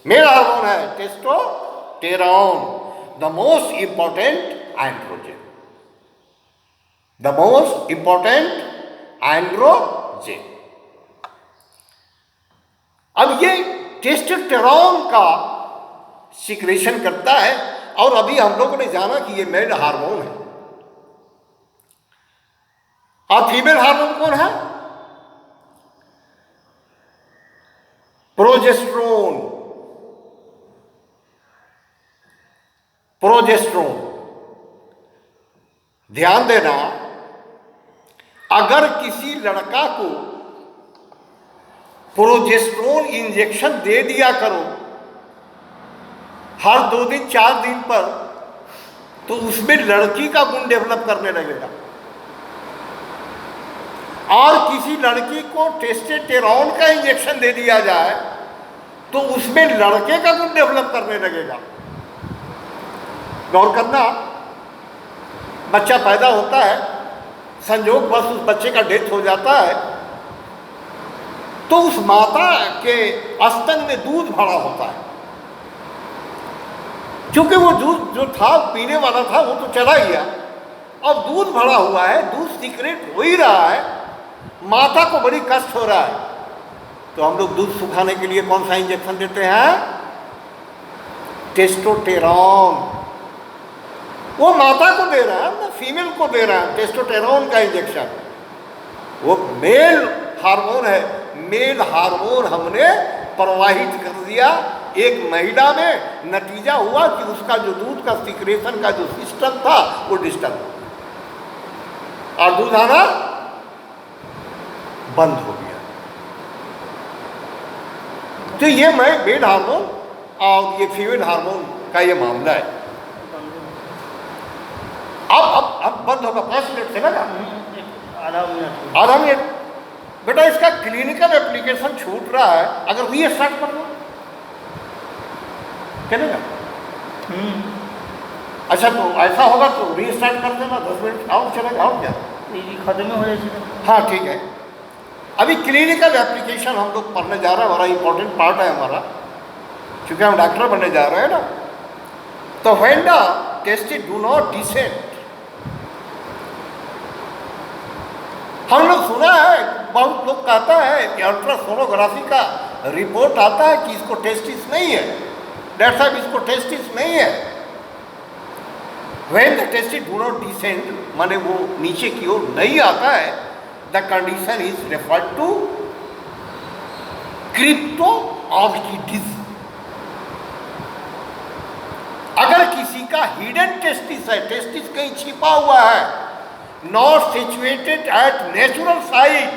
Male hormone है testosterone, the most important androgen, the most important androgen. अब ये testosterone का सिक्रेशन करता है, और अभी हम लोगों ने जाना कि ये मेल हार्मोन है। और फीमेल हार्मोन कौन है? Progesterone, progesterone. ध्यान देना, अगर किसी लड़का को प्रोजेस्टेरोन इंजेक्शन दे दिया करो हर 2 दिन 4 दिन पर, तो उसमें लड़की का गुण डेवलप करने लगेगा। और किसी लड़की को टेस्टोस्टेरोन का इंजेक्शन दे दिया जाए तो उसमें लड़के का गुण डेवलप करने लगेगा। गौर करना, बच्चा पैदा होता है, संयोग बस उस बच्चे का डेथ हो जाता है, तो उस माता के स्तन में दूध भरा होता है। क्योंकि वो दूध जो था पीने वाला था वो तो चला गया, अब दूध भरा हुआ है, दूध सीक्रेट हो ही रहा है, माता को बड़ी कष्ट हो रहा है। तो हम लोग दूध सुखाने के लिए कौन सा इंजेक्शन देते हैं? टेस्टोस्टेरोन। वो माता को दे रहा है ना, फीमेल को दे रहा है टेस्टोस्टेरोन का इंजेक्शन। वो मेल हार्मोन है। मेल हार्मोन हमने प्रवाहित कर दिया एक महिला में, नतीजा हुआ कि उसका जो दूध का सिक्रेशन का जो सिस्टम था वो डिस्टर्ब हो गया और दूध आना बंद हो गया। तो ये मेल हार्मोन और ये फीमेल हार्मोन का ये मामला है। अब बंद होगा, 5 मिनट चलेगा, आधा मिनट। बेटा इसका क्लिनिकल एप्लीकेशन छूट रहा है, अगर रीस्टार्ट कर लो चलेगा? अच्छा, तो ऐसा होगा तो रीस्टार्ट कर देना, 10 मिनट और चलेगा, और क्या खत्म हो जाए। हाँ ठीक है। अभी क्लिनिकल एप्लीकेशन हम लोग पढ़ने जा रहे हैं, बड़ा इंपॉर्टेंट पार्ट है हमारा, क्योंकि हम डॉक्टर बनने जा रहे हैं ना। तो when the testis do not descend, हम लोग सुना है, बहुत लोग कहता है कि अल्ट्रासोनोग्राफी का रिपोर्ट आता है कि इसको टेस्टिस नहीं है, डॉक्टर साहब इसको टेस्टिस नहीं है। When the testis do not descend, माने वो नीचे की ओर नहीं आता है, the condition is referred to cryptorchidism. अगर किसी का हिडन टेस्टिस है, टेस्टिस कहीं छिपा हुआ है, not situated at natural site,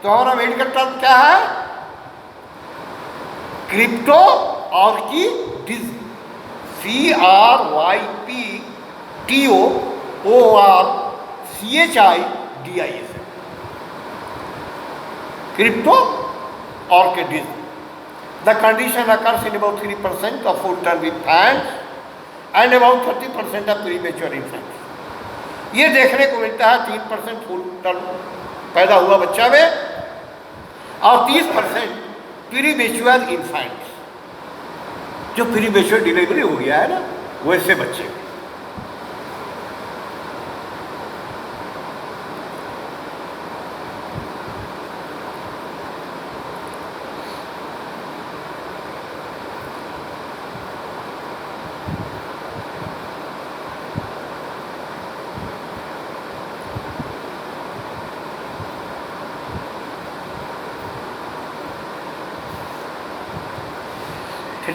तो हमारा मेडिकल टर्म क्या है? क्रिप्टोऑर्किडिज्म, CRYPTOORCHIDIS, क्रिप्टोऑर्किडिज्म। The condition occurs in about 3% of full-term infants and about 30% of premature infants. ये देखने को मिलता है 3% फुल टर्म पैदा हुआ बच्चा में और 30% प्रीमेच्योर इन्फेंट्स, जो प्रीमेच्योर डिलीवरी हो गया है ना, वैसे बच्चे।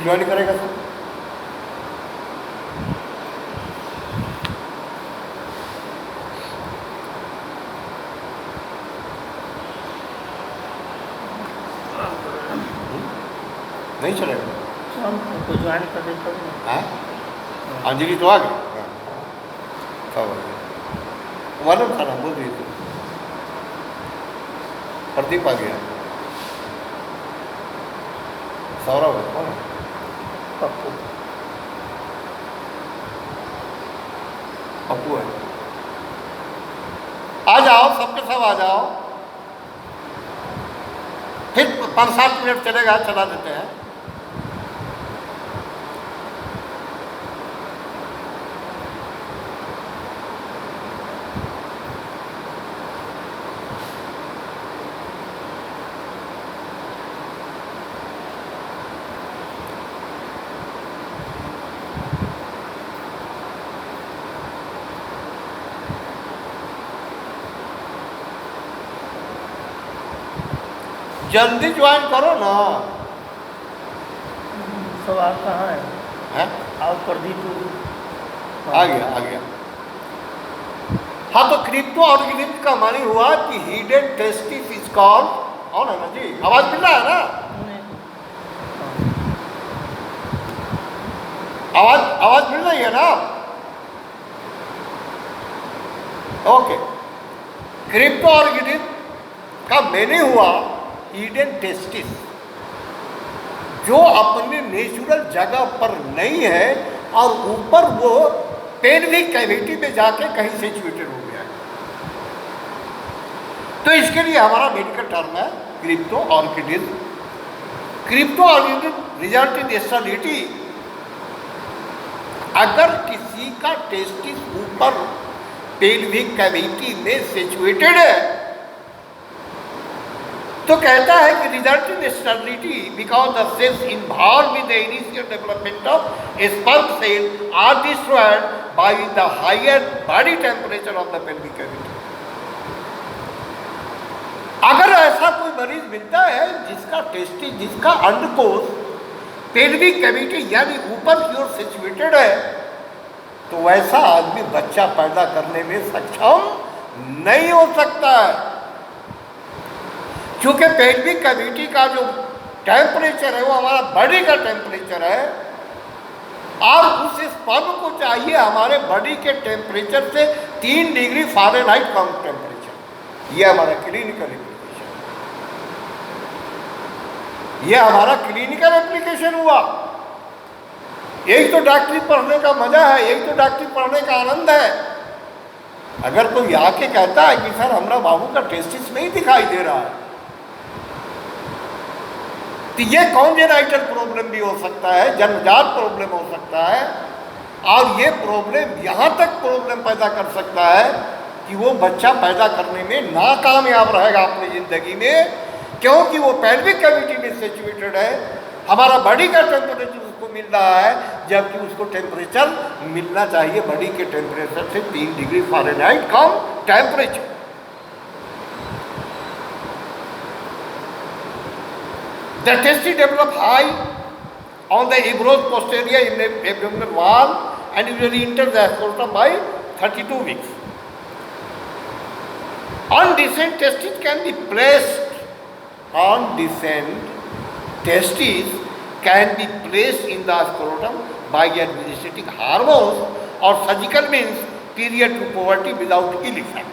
ज्वाइन करेगा सर? नहीं चलेगा? तो ज्वाइन कर देता हूँ। अंजलि तो आ गई, मालूम था ना, बोल रही थी। प्रदीप आ गया, सौरभ है, कौन है? पप्पू। पप्पू है। आ जाओ, सबके सब आ जाओ, फिर 5-7 मिनट चलेगा, चला देते हैं। जल्दी ज्वाइन करो ना। सवाल कहाँ है? हैं? आओ कर दी तू। आ गया आ गया। हाँ, तो क्रिप्टो ऑर्गेनिज्म का मानी हुआ कि हिडन टेस्टिस इज कॉल्ड, और है ना जी, आवाज मिल रहा है ना? आवाज आवाज मिल रही है ना? ओके। क्रिप्टो ऑर्गेनिज्म का मैंने हुआ हिडन टेस्टिस, जो अपने नेचुरल जगह पर नहीं है और ऊपर वो पेल्विक कैविटी में जाके कहीं सिचुएटेड हो गया है। तो इसके लिए हमारा मेडिकल टर्म है cryptorchidism. Cryptorchidism result in sterility. अगर किसी का टेस्टिस ऊपर पेल्विक कैविटी में सिचुएटेड है तो कहता है कि result in sterility because the cells involved in the initial development of sperm cell are destroyed by the higher body temperature of the pelvic cavity. अगर ऐसा कोई मरीज मिलता है जिसका टेस्टिस, जिसका अंडकोश पेल्विक कैविटी यानी ऊपर की ओर सिचुएटेड है, तो वैसा आदमी बच्चा पैदा करने में सक्षम नहीं हो सकता है, क्योंकि पेल्विक कैविटी का जो टेम्परेचर है वो हमारा बॉडी का टेम्परेचर है और उस स्पर्म को चाहिए हमारे बॉडी के टेम्परेचर से 3 डिग्री फ़ारेनहाइट कम टेम्परेचर। ये हमारा क्लिनिकल एप्लीकेशन, ये हमारा क्लिनिकल एप्लीकेशन हुआ। यही तो डॉक्टरी पढ़ने का मजा है, यही तो डॉक्टरी पढ़ने का आनंद है। अगर कोई आके कहता है कि सर हमारा बाबू का टेस्टिस नहीं दिखाई दे रहा है, तो ये कॉन्जेनाइटल प्रॉब्लम भी हो सकता है, जन्मजात प्रॉब्लम हो सकता है, और ये प्रॉब्लम यहाँ तक प्रॉब्लम पैदा कर सकता है कि वो बच्चा पैदा करने में नाकामयाब रहेगा अपनी ज़िंदगी में, क्योंकि वो पेल्विक कैविटी में सिचुएटेड है। हमारा बॉडी का टेम्परेचर उसको मिल रहा है, जबकि उसको टेम्परेचर मिलना चाहिए बॉडी के टेम्परेचर से 3 degree Fahrenheit come temperature. The testes develop high on the ebrose posterior in the abdominal wall and usually enter the scrotum by 32 weeks. On descent, testes can be placed. On descent, testes can be placed in the scrotum by administering hormones or surgical means period to puberty without ill effect.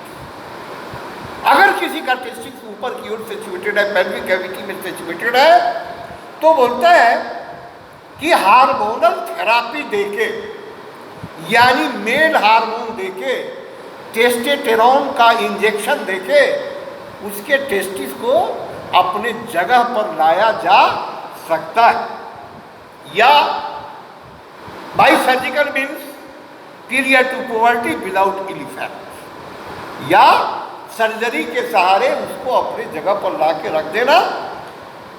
अगर किसी का testis ऊपर की ओर situated है, pelvic cavity में situated है, तो बोलता है कि हार्मोनल थेरापी देके, यानी मेल हार्मोन देके, टेस्टोस्टेरोन का इंजेक्शन देके उसके टेस्टिस को अपने जगह पर लाया जा सकता है, या by surgical means period to puberty without ill effect, या सर्जरी के सहारे उसको अपने जगह पर ला के रख देना,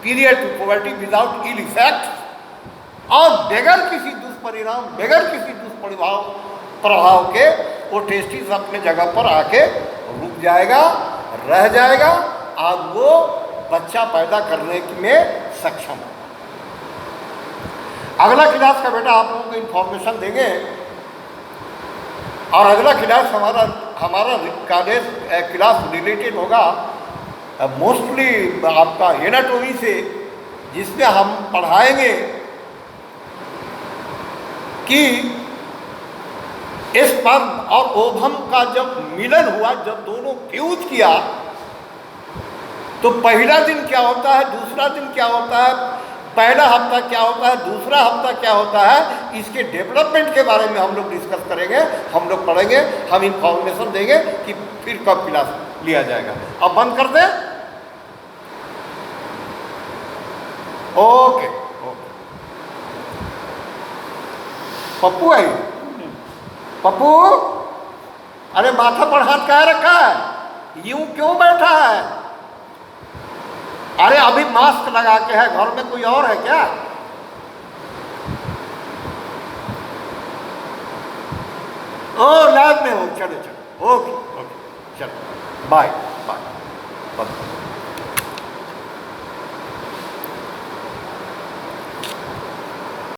period to puberty without ill effect, और बगैर किसी दुष्परिणाम, बगैर किसी दुष्प्रभाव के वो टेस्टिस अपने जगह पर आके रुक जाएगा, रह जाएगा, और वो बच्चा पैदा करने में सक्षम है। अगला क्लास का बेटा आप लोगों को इन्फॉर्मेशन देंगे, और अगला क्लास हमारा कॉलेज क्लास रिलेटेड होगा मोस्टली आपका एनाटॉमी से, जिसमें हम पढ़ाएंगे कि स्पर्म और ओवम का जब मिलन हुआ, जब दोनों फ्यूज किया, तो पहला दिन क्या होता है, दूसरा दिन क्या होता है, पहला हफ्ता क्या होता है, दूसरा हफ्ता क्या होता है, इसके डेवलपमेंट के बारे में हम लोग डिस्कस करेंगे, हम लोग पढ़ेंगे, हम इंफॉर्मेशन देंगे कि फिर कब क्लास लिया जाएगा। अब बंद कर दें। Okay okay. पप्पू है, पप्पू, अरे माथा पर हाथ क्या रखा है, यूं क्यों बैठा है? अरे अभी मास्क लगा के है, घर में कोई और है क्या? ओ लैब में हो, चलो चलो, ओके ओके, चलो बाय बाय।